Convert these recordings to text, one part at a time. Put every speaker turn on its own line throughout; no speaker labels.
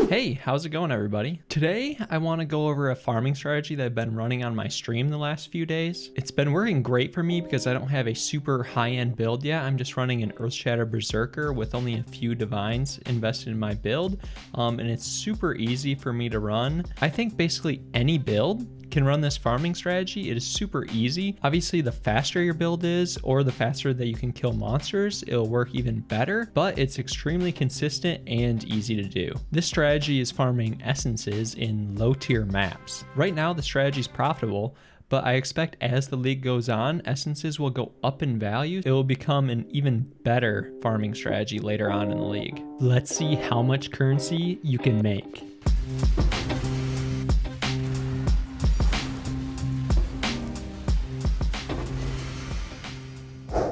Hey, how's it going everybody? Today, I want to go over a farming strategy that I've been running on my stream the last few days. It's been working great for me because I don't have a super high-end build yet. I'm just running an Earthshatter Berserker with only a few divines invested in my build, and it's super easy for me to run. I think basically any build can run this farming strategy. It is super easy. Obviously, the faster your build is, or the faster that you can kill monsters, it'll work even better, but it's extremely consistent and easy to do. This strategy is farming essences in low tier maps. Right now, the strategy is profitable, but I expect as the league goes on, essences will go up in value. It will become an even better farming strategy later on in the league. Let's see how much currency you can make.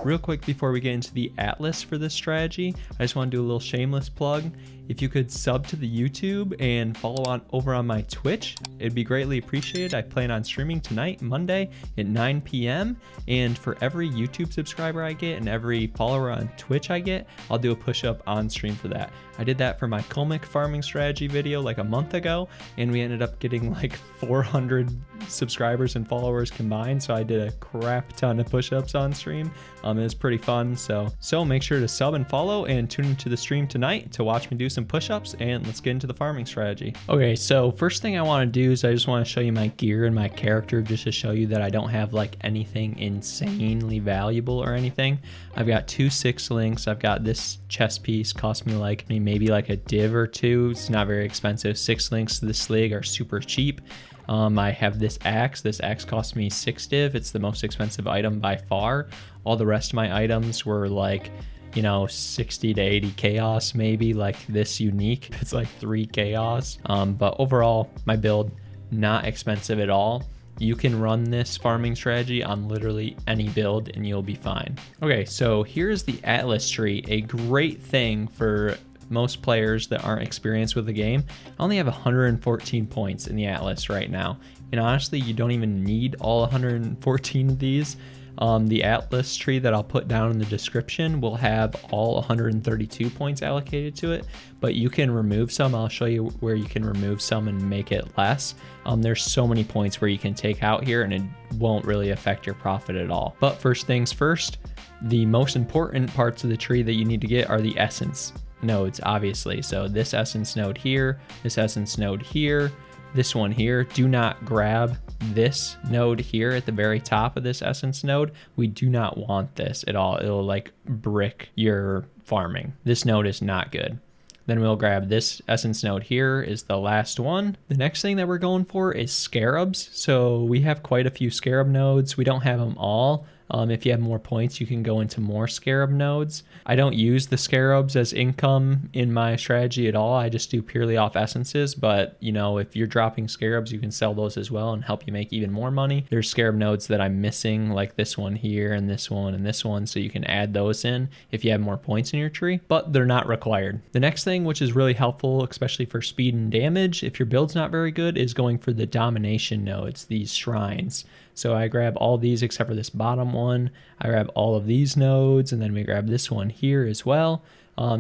Real quick before we get into the atlas for this strategy, I just want to do a little shameless plug. If you could sub to the YouTube and follow on over on my Twitch, it'd be greatly appreciated. I plan on streaming tonight, Monday at 9 p.m. And for every YouTube subscriber I get and every follower on Twitch I get, I'll do a push-up on stream for that. I did that for my Comic farming strategy video like a month ago, and we ended up getting like 400 subscribers and followers combined. So I did a crap ton of push-ups on stream. It was pretty fun. So make sure to sub and follow and tune into the stream tonight to watch me do some push-ups, and let's get into the farming strategy. Okay, so first thing I want to do is I just want to show you my gear and my character just to show you that I don't have like anything insanely valuable or anything. I've got 2 6 links. I've got this chest piece, cost me like maybe like a div or two. It's not very expensive. 6 links to this league are super cheap. I have this axe. This axe cost me 6 div. It's the most expensive item by far. All the rest of my items were like, you know, 60 to 80 chaos, maybe. Like this unique, it's like 3 chaos. But overall, my build, not expensive at all. You can run this farming strategy on literally any build and you'll be fine. Okay, so here's the Atlas tree, a great thing for most players that aren't experienced with the game. I only have 114 points in the Atlas right now. And honestly, you don't even need all 114 of these. The Atlas tree that I'll put down in the description will have all 132 points allocated to it, but you can remove some. I'll show you where you can remove some and make it less. There's so many points where you can take out here and it won't really affect your profit at all. But first things first, the most important parts of the tree that you need to get are the essence nodes, obviously. So this essence node here, this essence node here, this one here. Do not grab this node here at the very top of this essence node. We do not want this at all. It'll like brick your farming. This node is not good. Then we'll grab this essence node here is the last one. The next thing that we're going for is scarabs. So we have quite a few scarab nodes. We don't have them all. If you have more points, you can go into more scarab nodes. I don't use the scarabs as income in my strategy at all. I just do purely off essences. But, you know, if you're dropping scarabs, you can sell those as well and help you make even more money. There's scarab nodes that I'm missing, like this one here and this one and this one. So you can add those in if you have more points in your tree, but they're not required. The next thing, which is really helpful, especially for speed and damage, if your build's not very good, is going for the domination nodes, these shrines. So I grab all these except for this bottom one. I grab all of these nodes, and then we grab this one here as well.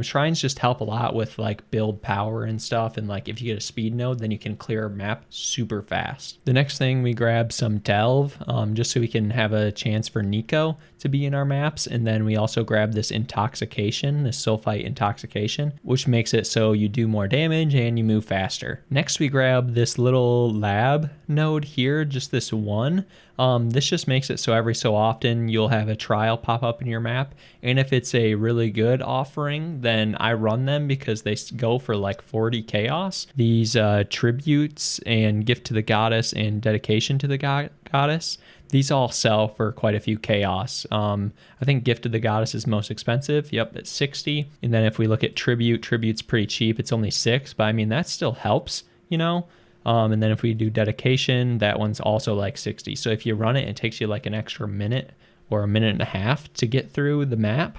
Shrines just help a lot with like build power and stuff, and like if you get a speed node, then you can clear a map super fast. The next thing, we grab some delve, just so we can have a chance for Nico to be in our maps. And then we also grab this intoxication, this sulfite intoxication, which makes it so you do more damage and you move faster. Next, we grab this little lab node here, just this one. This just makes it so every so often you'll have a trial pop up in your map, and if it's a really good offering, then I run them because they go for like 40 chaos. These tributes and gift to the goddess and dedication to the goddess, these all sell for quite a few chaos. I think gift to the goddess is most expensive. Yep, it's 60. And then if we look at tribute's pretty cheap. It's only 6, but I mean that still helps, you know. And then if we do dedication, that one's also like 60. So if you run it, it takes you like an extra minute or a minute and a half to get through the map.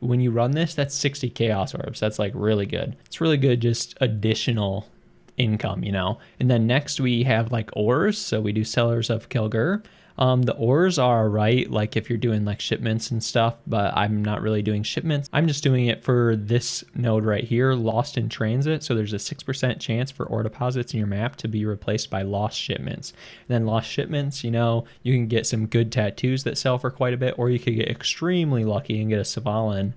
When you run this, that's 60 chaos orbs. That's like really good. It's really good, just additional income, you know. And then next we have like ores. So we do Sellers of Kilgur. The ores are right, like if you're doing like shipments and stuff, but I'm not really doing shipments. I'm just doing it for this node right here, lost in transit. So there's a 6% chance for ore deposits in your map to be replaced by lost shipments. And then lost shipments, you know, you can get some good tattoos that sell for quite a bit, or you could get extremely lucky and get a Savalan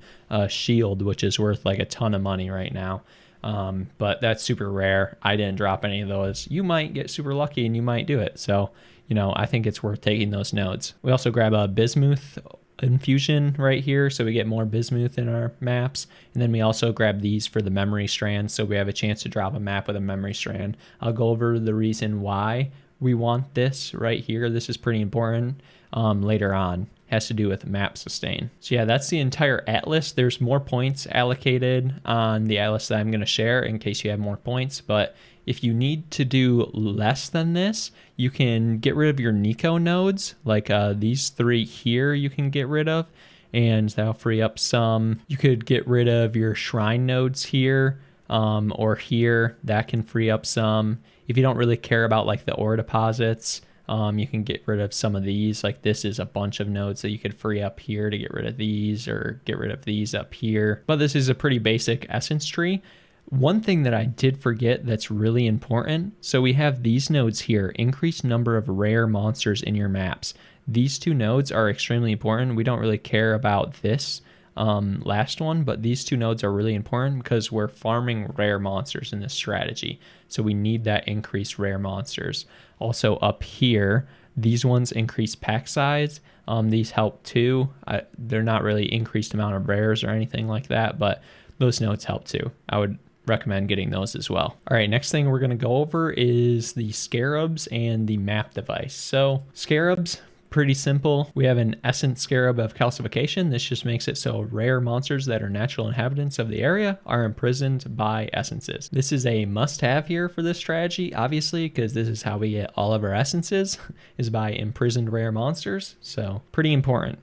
shield, which is worth like a ton of money right now. But that's super rare. I didn't drop any of those. You might get super lucky and you might do it. So, you know, I think it's worth taking those nodes. We also grab a bismuth infusion right here, so we get more bismuth in our maps. And then we also grab these for the memory strand, so we have a chance to drop a map with a memory strand. I'll go over the reason why we want this right here. This is pretty important later on. Has to do with map sustain. So yeah, that's the entire atlas. There's more points allocated on the atlas that I'm going to share in case you have more points. But if you need to do less than this, you can get rid of your Nico nodes, like these 3 here you can get rid of, and that'll free up some. You could get rid of your shrine nodes here or here. That can free up some. If you don't really care about like the ore deposits, you can get rid of some of these. Like this is a bunch of nodes that you could free up here to get rid of these, or get rid of these up here. But this is a pretty basic essence tree. One thing that I did forget that's really important. So we have these nodes here, increased number of rare monsters in your maps. These 2 nodes are extremely important. We don't really care about this last one, but these 2 nodes are really important because we're farming rare monsters in this strategy. So we need that increased rare monsters. Also up here, these ones increase pack size. These help too. They're not really increased amount of rares or anything like that, but those nodes help too. I would recommend getting those as well. All right, next thing we're going to go over is the Scarabs and the Map Device. So Scarabs, pretty simple. We have an Ascent Scarab of Calcification. This just makes it so rare monsters that are natural inhabitants of the area are imprisoned by essences. This is a must-have here for this strategy, obviously, because this is how we get all of our essences, is by imprisoned rare monsters. So pretty important.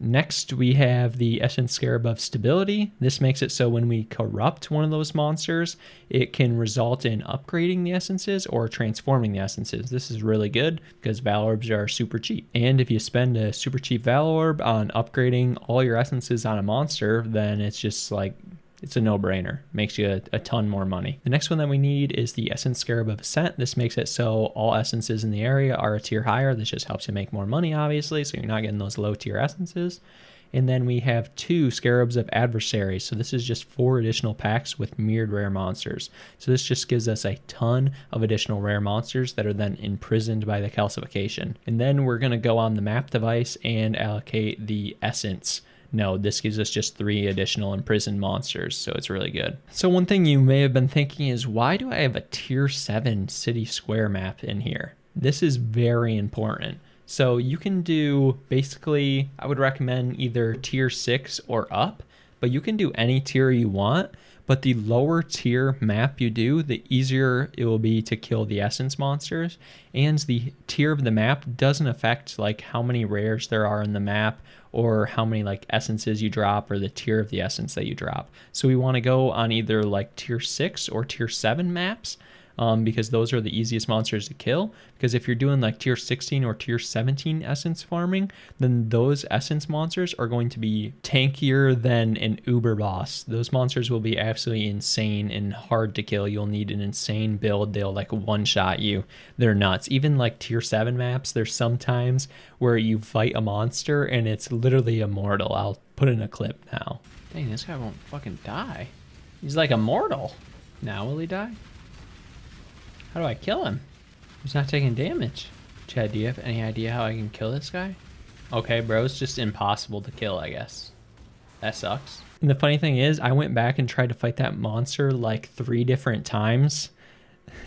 Next, we have the Ascent Scarab of Stability. This makes it so when we corrupt one of those monsters, it can result in upgrading the essences or transforming the essences. This is really good because Vaal orbs are super cheap. And if you spend a super cheap Vaal orb on upgrading all your essences on a monster, then it's just like, it's a no-brainer. Makes you a ton more money. The next one that we need is the Essence Scarab of Ascent. This makes it so all essences in the area are a tier higher. This just helps you make more money, obviously, so you're not getting those low-tier essences. And then we have 2 Scarabs of Adversaries. So this is just 4 additional packs with mirrored rare monsters. So this just gives us a ton of additional rare monsters that are then imprisoned by the calcification. And then we're going to go on the map device and allocate the essence. No, this gives us just 3 additional imprisoned monsters, so it's really good. So one thing you may have been thinking is, why do I have a tier 7 city square map in here? This is very important. So you can do, basically, I would recommend either tier 6 or up, but you can do any tier you want. But the lower tier map you do, the easier it will be to kill the essence monsters. And the tier of the map doesn't affect like how many rares there are in the map, or how many like essences you drop, or the tier of the essence that you drop. So we want to go on either like tier 6 or tier 7 maps. Because those are the easiest monsters to kill. Because if you're doing like tier 16 or tier 17 essence farming, then those essence monsters are going to be tankier than an uber boss. Those monsters will be absolutely insane and hard to kill. You'll need an insane build. They'll like one-shot you. They're nuts. Even like tier 7 maps, there's sometimes where you fight a monster and it's literally immortal. I'll put in a clip now.
Dang, this guy won't fucking die.
He's like immortal.
Now will he die?
How do I kill him?
He's not taking damage. Chad, do you have any idea how I can kill this guy?
Okay, bro, it's just impossible to kill, I guess. That sucks. And the funny thing is, I went back and tried to fight that monster like 3 different times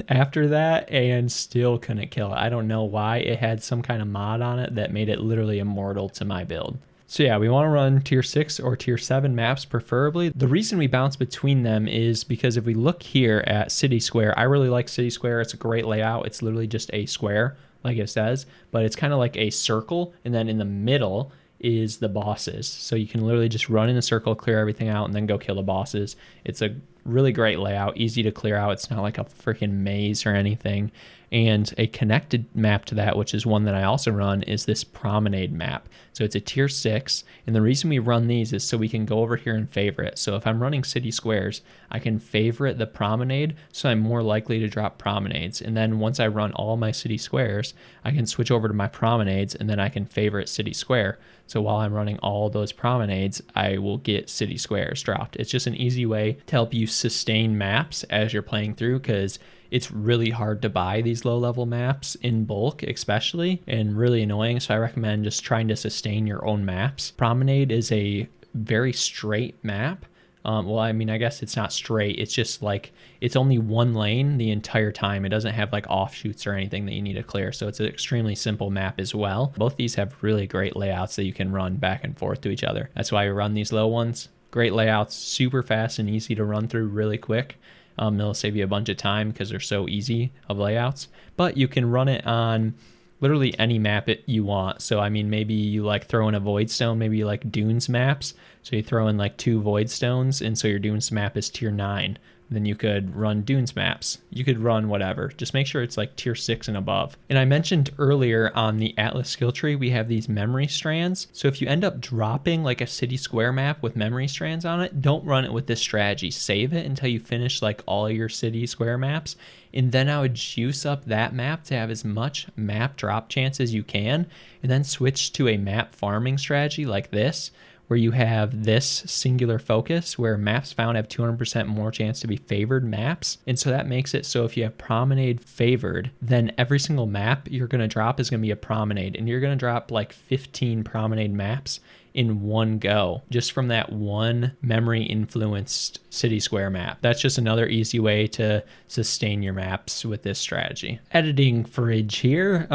after that and still couldn't kill it. I don't know why. It had some kind of mod on it that made it literally immortal to my build. So yeah, we want to run tier 6 or tier 7 maps preferably. The reason we bounce between them is because if we look here at City Square, I really like City Square. It's a great layout. It's literally just a square, like it says, but it's kind of like a circle, and then in the middle is the bosses. So you can literally just run in a circle, clear everything out, and then go kill the bosses. It's a really great layout, easy to clear out. It's not like a freaking maze or anything. And a connected map to that, which is one that I also run, is this Promenade map. So it's a tier 6, and the reason we run these is so we can go over here and favorite. So if I'm running city squares, I can favorite the Promenade, so I'm more likely to drop Promenades. And then once I run all my city squares, I can switch over to my Promenades, and then I can favorite city square. So while I'm running all those Promenades, I will get city squares dropped. It's just an easy way to help you sustain maps as you're playing through, because it's really hard to buy these low level maps in bulk, especially, and really annoying. So I recommend just trying to sustain your own maps. Promenade is a very straight map. Well, I mean, I guess it's not straight. It's just like, it's only one lane the entire time. It doesn't have like offshoots or anything that you need to clear. So it's an extremely simple map as well. Both these have really great layouts that you can run back and forth to each other. That's why we run these low ones. Great layouts, super fast and easy to run through really quick. It'll save you a bunch of time because they're so easy of layouts, but you can run it on literally any map you want. So I mean, maybe you like throw in a void stone, maybe you like dunes maps, so you throw in like 2 void stones, and so your dunes map is tier 9. Then you could run dunes maps. You could run whatever. Just make sure it's like tier 6 and above. And I mentioned earlier on the Atlas skill tree, we have these memory strands. So if you end up dropping like a city square map with memory strands on it, don't run it with this strategy. Save it until you finish like all your city square maps. And then I would juice up that map to have as much map drop chance as you can, and then switch to a map farming strategy like this, where you have this singular focus where maps found have 200% more chance to be favored maps. And so that makes it so if you have Promenade favored, then every single map you're going to drop is going to be a Promenade, and you're going to drop like 15 Promenade maps in one go, just from that one memory influenced city square map. That's just another easy way to sustain your maps with this strategy. Editing fridge here.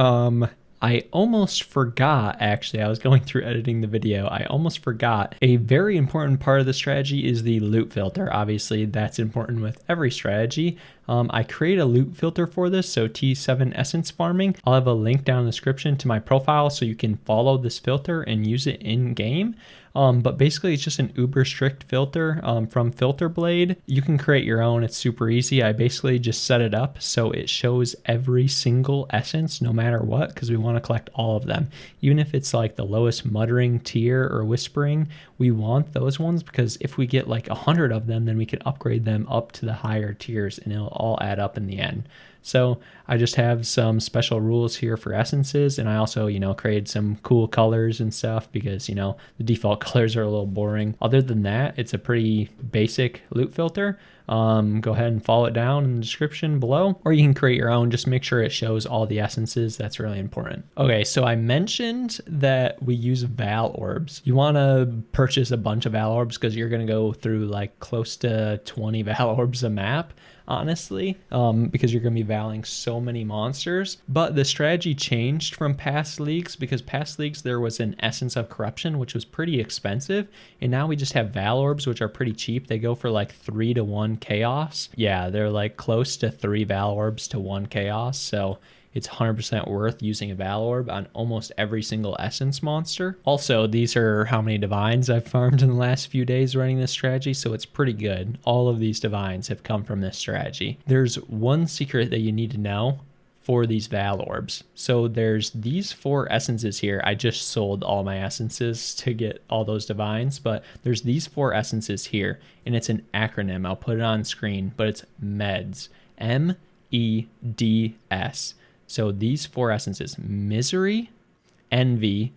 I almost forgot, actually, I was going through editing the video. I almost forgot a very important part of the strategy is the loot filter. Obviously, that's important with every strategy. I create a loot filter for this, so T7 essence farming. I'll have a link down in the description to my profile so you can follow this filter and use it in game. But basically it's just an uber strict filter from Filter Blade. You can create your own. It's super easy. I basically just set it up so it shows every single essence no matter what, because we want to collect all of them. Even if it's like the lowest muttering tier or whispering, we want those ones, because if we get like 100 of them, then we can upgrade them up to the higher tiers and it'll all add up in the end. So I just have some special rules here for essences, and I also, created some cool colors and stuff because, the default colors are a little boring. Other than that, it's a pretty basic loot filter. Go ahead and follow it down in the description below, or you can create your own. Just make sure it shows all the essences. That's really important. Okay, so I mentioned that we use Vaal orbs. You want to purchase a bunch of Vaal orbs because you're going to go through like close to 20 Vaal orbs a map, honestly, because you're going to be valing so many monsters. But the strategy changed from past leagues, because past leagues there was an Essence of Corruption, which was pretty expensive, and now we just have Vaal orbs, which are pretty cheap. They go for like 3 to 1 chaos. Yeah, they're like close to 3 Vaal orbs to 1 chaos, so it's 100% worth using a Vaal orb on almost every single essence monster. Also, these are how many divines I've farmed in the last few days running this strategy, so it's pretty good. All of these divines have come from this strategy. There's one secret that you need to know for these Vaal orbs. So there's these 4 essences here. I just sold all my essences to get all those divines, but there's these 4 essences here, and it's an acronym. I'll put it on screen, but it's MEDS. MEDS. So these 4 essences: Misery, Envy,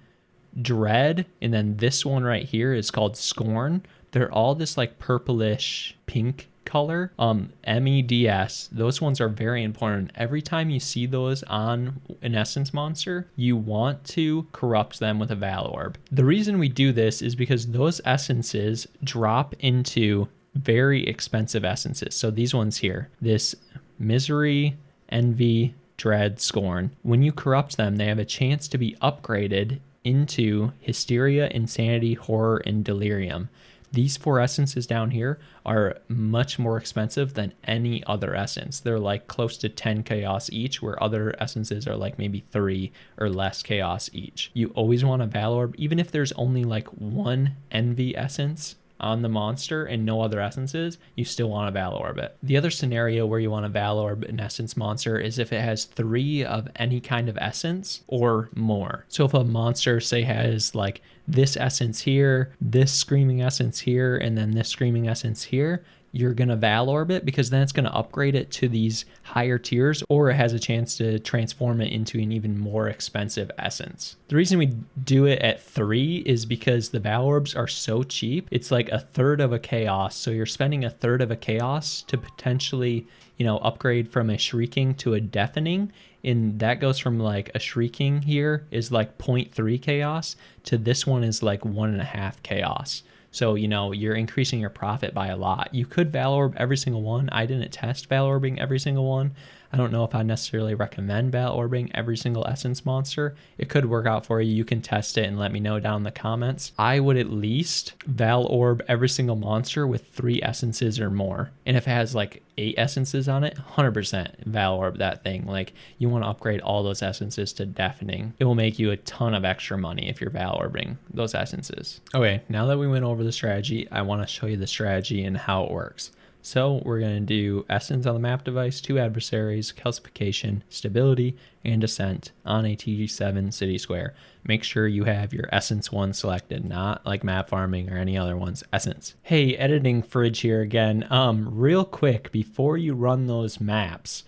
Dread, and then this one right here is called Scorn. They're all this like purplish pink color. MEDS, those ones are very important. Every time you see those on an essence monster, you want to corrupt them with a Vaal orb. The reason we do this is because those essences drop into very expensive essences. So these ones here, this Misery, Envy, Dread, Scorn, when you corrupt them, they have a chance to be upgraded into Hysteria, Insanity, Horror, and Delirium. These 4 essences down here are much more expensive than any other essence. They're like close to 10 chaos each, where other essences are like maybe 3 or less chaos each. You always want a Vaal orb, even if there's only like 1 Envy essence on the monster and no other essences, you still want to Vaal Orb it. The other scenario where you want to Vaal Orb an essence monster is if it has 3 of any kind of essence or more. So if a monster, say, has like this essence here, this screaming essence here, and then this screaming essence here, you're going to Vaal Orb it, because then it's going to upgrade it to these higher tiers, or it has a chance to transform it into an even more expensive essence. The reason we do it at 3 is because the Vaal Orbs are so cheap. It's like 1/3 of a chaos. So you're spending 1/3 of a chaos to potentially, you know, upgrade from a shrieking to a deafening. And that goes from like a shrieking here is like 0.3 chaos to this one is like 1.5 chaos. So, you know, you're increasing your profit by a lot. You could Vaal Orb every single one. I didn't test Vaal Orbing every single one. I don't know if I necessarily recommend Vaal Orbing every single essence monster. It could work out for you. You can test it and let me know down in the comments. I would at least Vaal Orb every single monster with 3 essences or more. And if it has like 8 essences on it, 100% Vaal Orb that thing. Like, you want to upgrade all those essences to deafening. It will make you a ton of extra money if you're Vaal Orbing those essences. Okay, now that we went over the strategy, I want to show you the strategy and how it works. So we're going to do Essence on the map device, 2 Adversaries, Calcification, Stability, and Ascent on a TG7 city square. Make sure you have your Essence one selected, not like map farming or any other ones. Essence. Hey, editing fridge here again. Real quick, before you run those maps,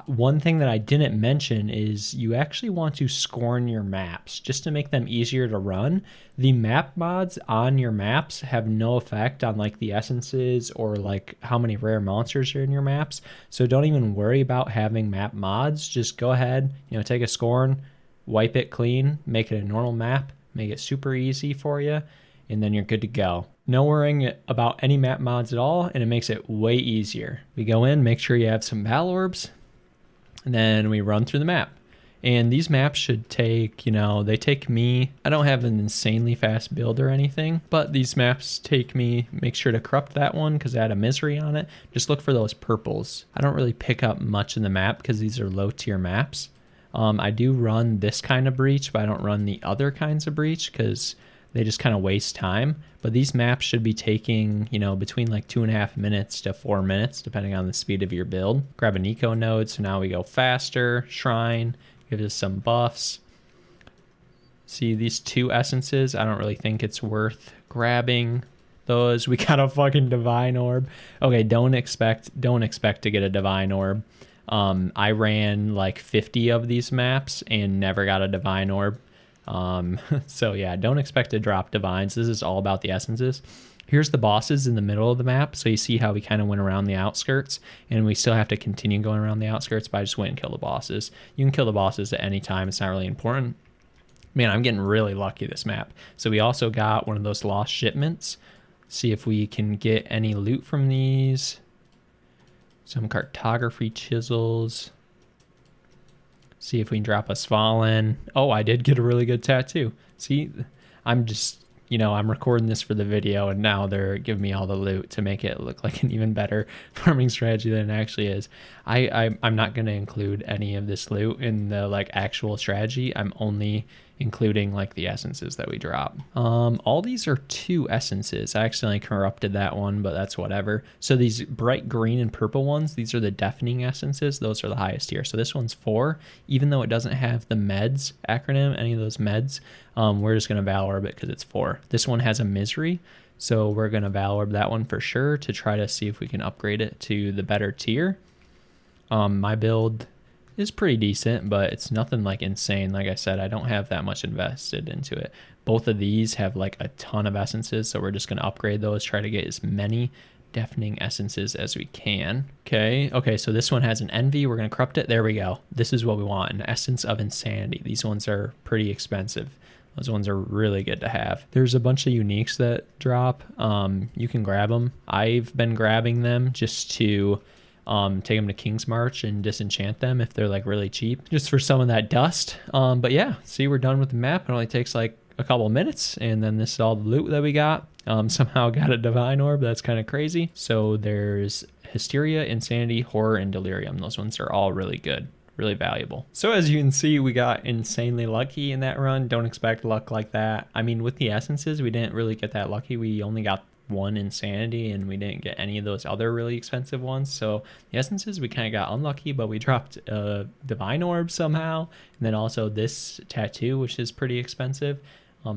one thing that I didn't mention is you actually want to scorn your maps just to make them easier to run. The map mods on your maps have no effect on like the essences or like how many rare monsters are in your maps. So don't even worry about having map mods. Just go ahead, you know, take a Scorn, wipe it clean, make it a normal map, make it super easy for you, and then you're good to go. No worrying about any map mods at all, and it makes it way easier. We go in, make sure you have some Vaal Orbs, and then we run through the map. And these maps should take, you know, they take me, I don't have an insanely fast build or anything, but these maps take me, make sure to corrupt that one because I had a misery on it. Just look for those purples. I don't really pick up much in the map because these are low tier maps. I do run this kind of breach, but I don't run the other kinds of breach because they just kind of waste time. But these maps should be taking, you know, between like 2.5 minutes to 4 minutes, depending on the speed of your build. Grab an eco node, so now we go faster. Shrine, give us some buffs. See these 2 essences, I don't really think it's worth grabbing those. We got a fucking divine orb. Okay, don't expect to get a divine orb. I ran like 50 of these maps and never got a divine orb. So yeah, don't expect to drop divines. This is all about the essences. Here's the bosses in the middle of the map. So you see how we kind of went around the outskirts, and we still have to continue going around the outskirts, but I just went and killed the bosses. You can kill the bosses at any time. It's not really important. Man, I'm getting really lucky this map. So we also got one of those lost shipments. See if we can get any loot from these. Some cartography chisels. See if we can drop us Fallen. Oh, I did get a really good tattoo. See, I'm just, you know, I'm recording this for the video, and now they're giving me all the loot to make it look like an even better farming strategy than it actually is. I'm not going to include any of this loot in the like actual strategy. I'm only including like the essences that we drop. All these are 2 essences. I accidentally corrupted that one, but that's whatever. So these bright green and purple ones, these are the deafening essences. Those are the highest tier. So this one's 4, even though it doesn't have the meds acronym, any of those meds. We're just gonna Vaal Orb it because it's 4. This one has a misery, so we're gonna Vaal Orb that one for sure to try to see if we can upgrade it to the better tier. My build is pretty decent, but it's nothing like insane. Like I said, I don't have that much invested into it. Both of these have like a ton of essences, so we're just going to upgrade those, try to get as many deafening essences as we can. Okay, so this one has an envy. We're going to corrupt it. There we go. This is what we want, an essence of insanity. These ones are pretty expensive. Those ones are really good to have. There's a bunch of uniques that drop. You can grab them. I've been grabbing them just to take them to King's March and disenchant them if they're like really cheap, just for some of that dust. But yeah, see, we're done with the map. It only takes like a couple of minutes, and then this is all the loot that we got. Somehow got a divine orb. That's kind of crazy. So there's Hysteria, Insanity, Horror, and Delirium. Those ones are all really good, really valuable. So as you can see, we got insanely lucky in that run. Don't expect luck like that. I mean, with the essences, we didn't really get that lucky. We only got 1 insanity, and we didn't get any of those other really expensive ones. So the essences, we kind of got unlucky, but we dropped divine orb somehow, and then also this tattoo, which is pretty expensive.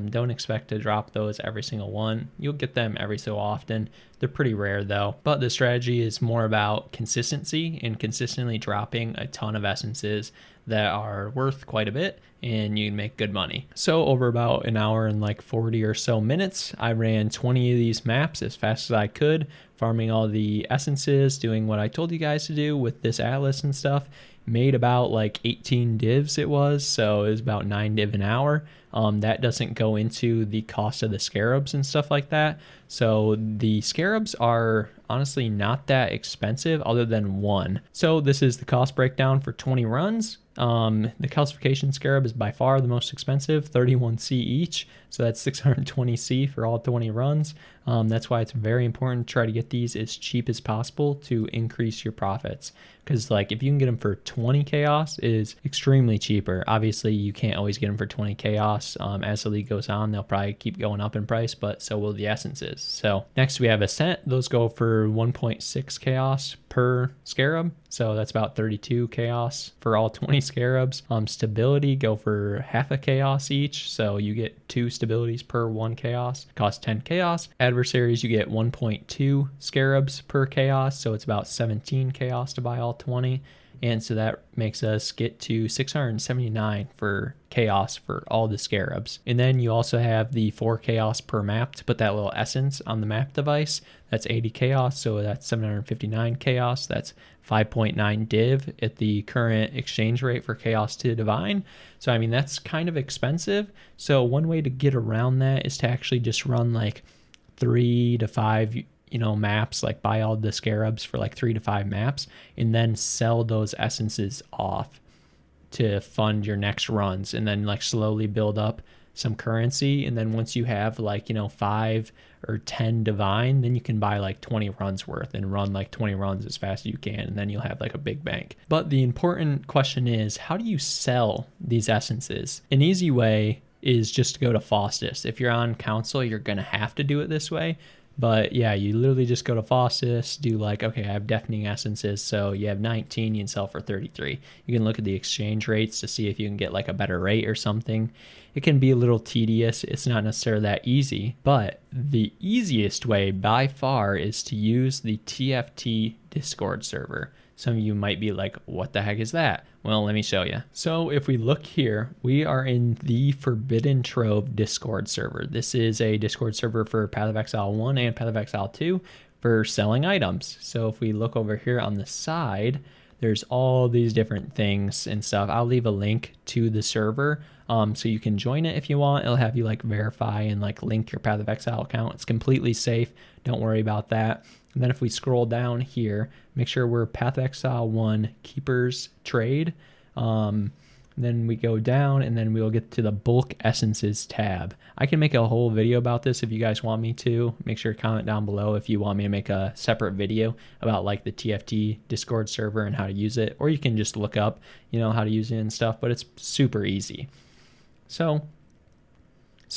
Don't expect to drop those every single one. You'll get them every so often. They're pretty rare though. But the strategy is more about consistency and consistently dropping a ton of essences that are worth quite a bit, and you can make good money. So over about an hour and like 40 or so minutes, I ran 20 of these maps as fast as I could, farming all the essences, doing what I told you guys to do with this atlas and stuff. Made about like 18 divs it was, so it was about 9 div an hour. That doesn't go into the cost of the scarabs and stuff like that. So the scarabs are honestly not that expensive other than one. So this is the cost breakdown for 20 runs. The calcification scarab is by far the most expensive, 31C each. So that's 620C for all 20 runs. That's why it's very important to try to get these as cheap as possible to increase your profits. Because like if you can get them for 20 chaos, it is extremely cheaper. Obviously you can't always get them for 20 chaos. As the league goes on, they'll probably keep going up in price, but so will the essences. So next we have Ascent. Those go for 1.6 chaos per scarab. So that's about 32 chaos for all 20 scarabs. Stability go for half a chaos each. So you get 2 stabilities per 1 chaos. Cost 10 chaos. Adversaries, you get 1.2 scarabs per chaos. So it's about 17 chaos to buy all 20. And so that makes us get to 679 for chaos for all the scarabs. And then you also have the 4 chaos per map to put that little essence on the map device. That's 80 chaos, so that's 759 chaos. That's 5.9 div at the current exchange rate for chaos to divine. So I mean, that's kind of expensive. So one way to get around that is to actually just run like 3 to 5 maps, like buy all the scarabs for like 3 to 5 maps and then sell those essences off to fund your next runs, and then like slowly build up some currency. And then once you have like 5 or 10 divine, then you can buy like 20 runs worth and run like 20 runs as fast as you can, and then you'll have like a big bank. But the important question is, how do you sell these essences? An easy way is just to go to Faustus. If you're on council, you're gonna have to do it this way. But yeah, you literally just go to Faustus, do like, okay, I have deafening essences. So you have 19, you can sell for 33. You can look at the exchange rates to see if you can get like a better rate or something. It can be a little tedious. It's not necessarily that easy, but the easiest way by far is to use the TFT Discord server. Some of you might be like, what the heck is that? Well, let me show you. So if we look here, we are in the Forbidden Trove Discord server. This is a Discord server for Path of Exile 1 and Path of Exile 2 for selling items. So if we look over here on the side, there's all these different things and stuff. I'll leave a link to the server so you can join it if you want. It'll have you like verify and like link your Path of Exile account. It's completely safe. Don't worry about that. And then if we scroll down here, make sure we're Path of Exile 1 Keepers Trade. Then we go down and then we'll get to the bulk essences tab. I can make a whole video about this if you guys want me to. Make sure to comment down below if you want me to make a separate video about like the TFT Discord server and how to use it. Or you can just look up, how to use it and stuff, but it's super easy. So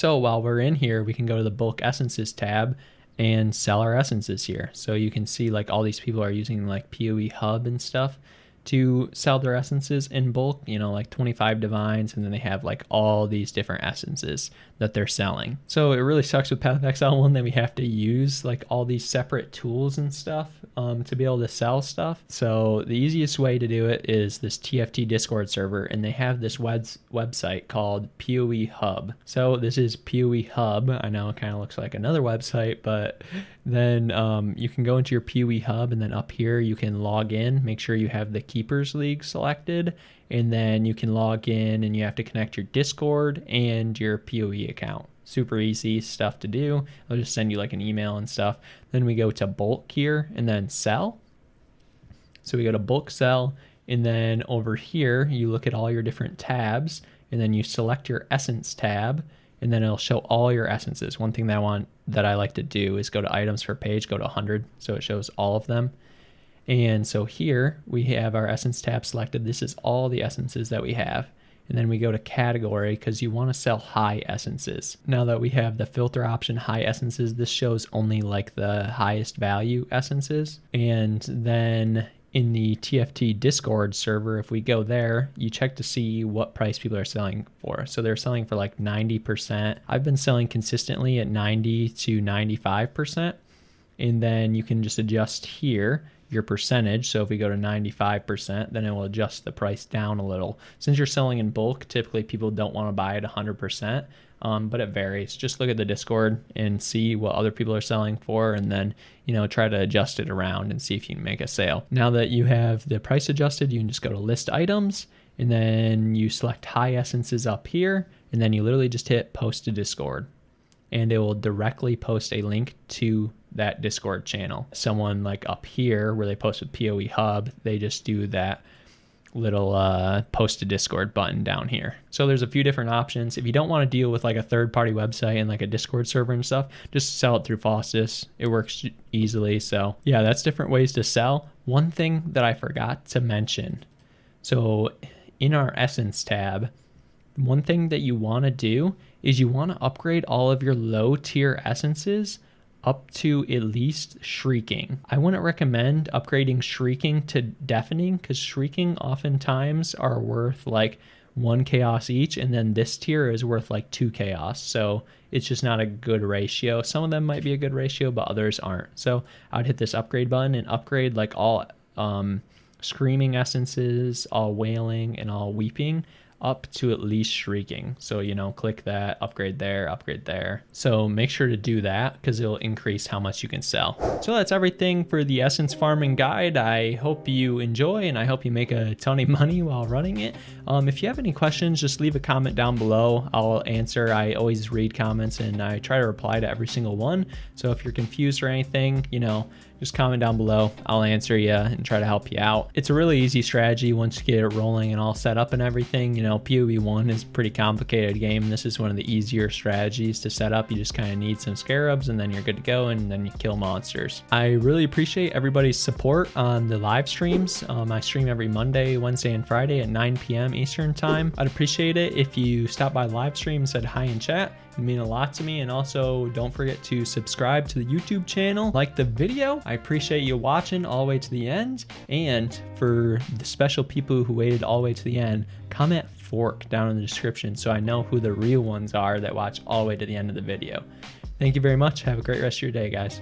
while we're in here, we can go to the bulk essences tab and sell our essences here. So you can see like all these people are using like PoE Hub and stuff to sell their essences in bulk, like 25 divines, and then they have like all these different essences that they're selling. So it really sucks with Path of Exile 1 that we have to use like all these separate tools and stuff to be able to sell stuff. So the easiest way to do it is this TFT Discord server, and they have this website called PoE Hub. So this is PoE Hub. I know it kind of looks like another website, but then you can go into your PoE Hub, and then up here you can log in, make sure you have the Keepers League selected, and then you can log in and you have to connect your Discord and your PoE account. Super easy stuff to do. I'll just send you like an email and stuff. Then we go to bulk here and then sell. So we go to bulk sell, and then over here you look at all your different tabs, and then you select your essence tab, and then it'll show all your essences. One thing that I like to do is go to items per page, go to 100, so it shows all of them. And so here we have our essence tab selected. This is all the essences that we have.
and then we go to category because you want to sell high essences. Now that we have the filter option high essences, this shows only like the highest value essences. And then in the TFT Discord server, if we go there, you check to see what price people are selling for. So they're selling for like 90%. I've been selling consistently at 90 to 95%. And then you can just adjust here your percentage. So if we go to 95%, then it will adjust the price down a little. Since you're selling in bulk, typically people don't want to buy at 100%, but it varies. Just look at the Discord and see what other people are selling for, and then, you know, try to adjust it around and see if you can make a sale. Now that you have the price adjusted, you can just go to list items, and then you select high essences up here, and then you literally just hit post to Discord, and it will directly post a link to that Discord channel. Someone like up here where they post with PoE Hub, they just do that little post to Discord button down here. So there's a few different options. If you don't want to deal with like a third-party website and like a Discord server and stuff, just sell it through Faustus. It works easily. So yeah, that's different ways to sell. One thing that I forgot to mention. So in our Essence tab, one thing that you want to do is you want to upgrade all of your low tier essences up to at least Shrieking. I wouldn't recommend upgrading Shrieking to Deafening, because Shrieking oftentimes are worth like 1 chaos each, and then this tier is worth like 2 chaos. So it's just not a good ratio. Some of them might be a good ratio, but others aren't. So I'd hit this upgrade button and upgrade like all Screaming essences, all Wailing, and all Weeping up to at least Shrieking. So, you know, click that, upgrade there, upgrade there. So make sure to do that because it'll increase how much you can sell. So that's everything for the Essence Farming Guide. I hope you enjoy, and I hope you make a ton of money while running it. If you have any questions, just leave a comment down below. I'll answer. I always read comments and I try to reply to every single one. So if you're confused or anything, you know, just comment down below. I'll answer you and try to help you out. It's a really easy strategy once you get it rolling and all set up and everything. You know, PoE 1 is a pretty complicated game. This is one of the easier strategies to set up. You just kind of need some Scarabs and then you're good to go, and then you kill monsters. I really appreciate everybody's support on the live streams. I stream every Monday, Wednesday, and Friday at 9 p.m. Eastern time. I'd appreciate it if you stop by live stream and said hi in chat. It would mean a lot to me. And also don't forget to subscribe to the YouTube channel, like the video. I appreciate you watching all the way to the end. And for the special people who waited all the way to the end, comment fork down in the description so I know who the real ones are that watch all the way to the end of the video. Thank you very much. Have a great rest of your day, guys.